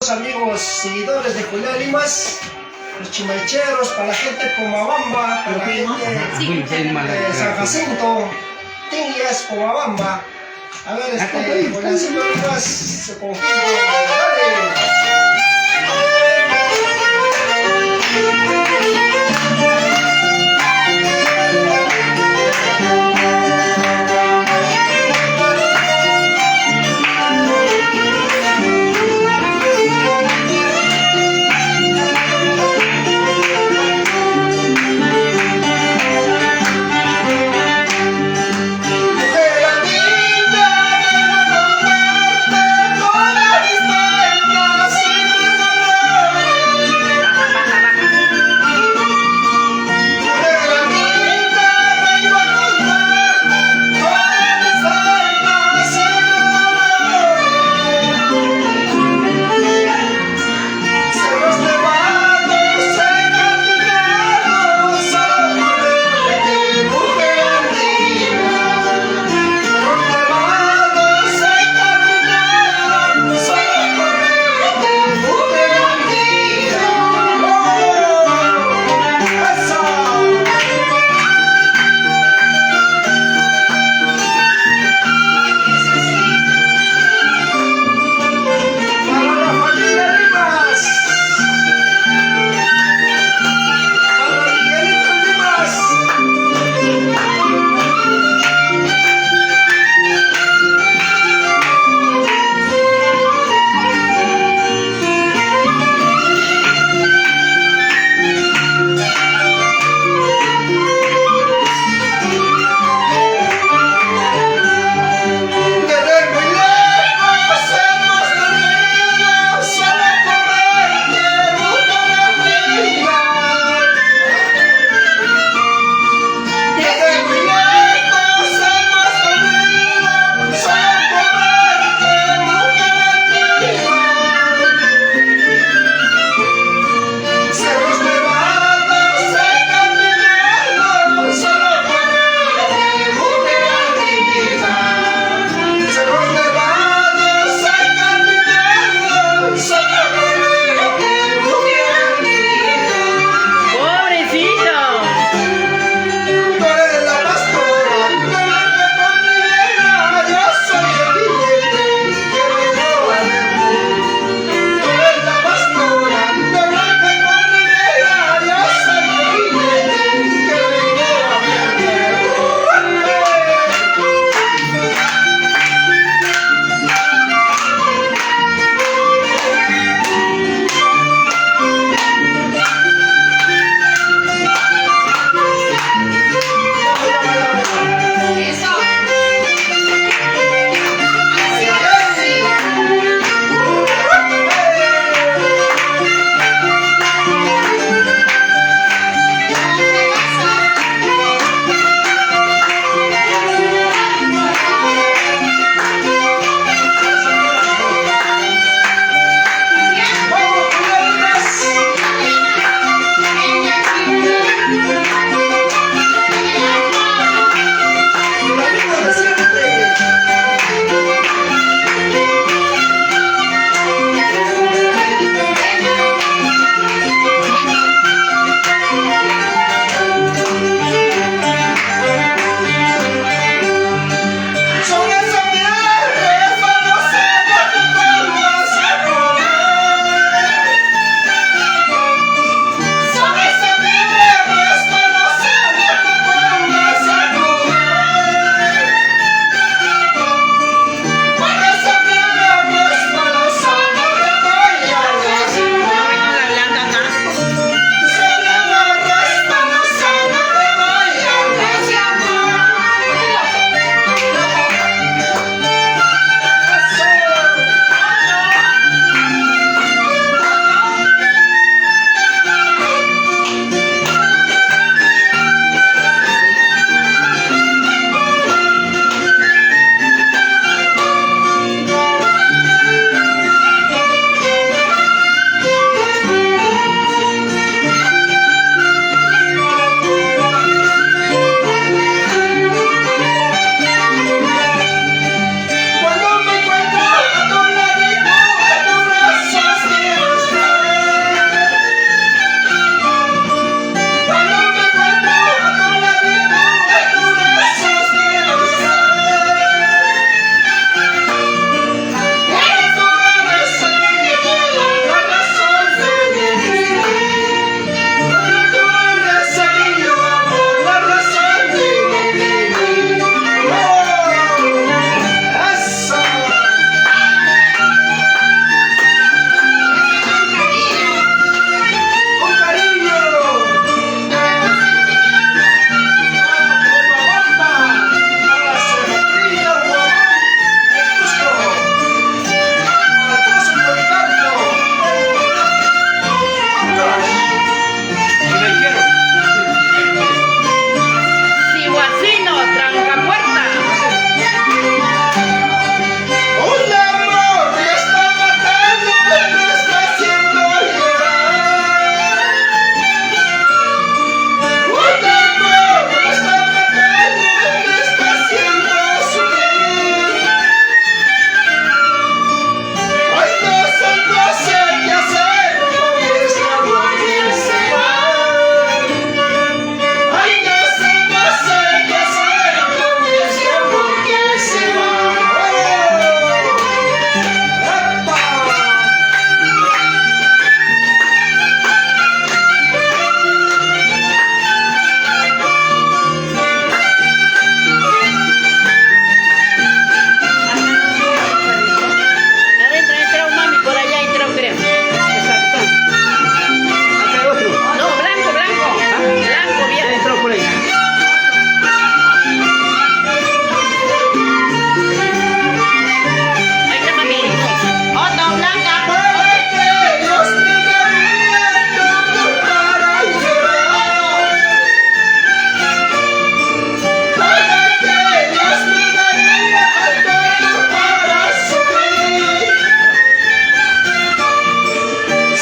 Amigos, seguidores de Julián Limas, los chimalcheros, para la gente de Pomabamba, para la gente de San Jacinto, Tinguias, Pomabamba. A ver, Juliancito Limas se conjunto. ¡Dale!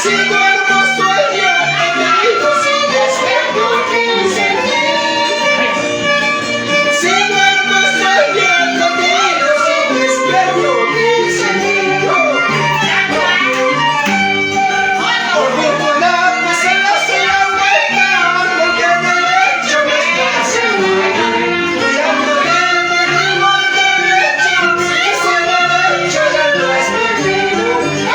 Si duermo sueño contigo, si despierto sin sentir. Si duermo sueño contigo, si despierto sin sentir. Por fortuna me celas la vuelta, porque derecho me estás haciendo. Y ando bien, mi ritmo derecho, ese derecho ya lo has perdido.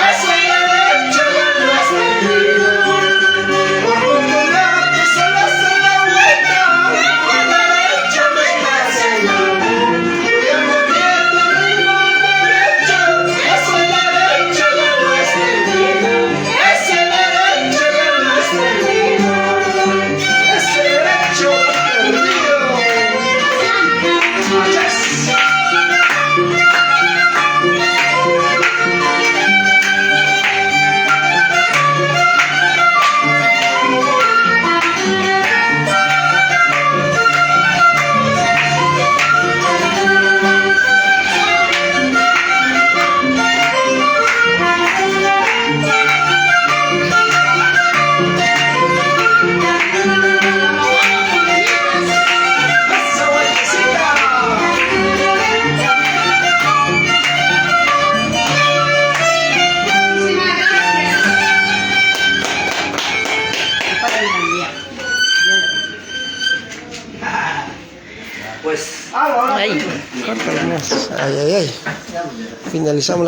Ese derecho ya lo has perdido. Por fortuna me celas la vuelta, porque derecho me estás haciendo. Y ando bien, mi ritmo derecho, ese derecho ya lo has perdido. Ese derecho ya lo has perdido. Ese derecho perdido. Yes. Esa vueltecita. Pues Ahora. Ay. Córtale más. Ay, ay, ay. Finalizamos la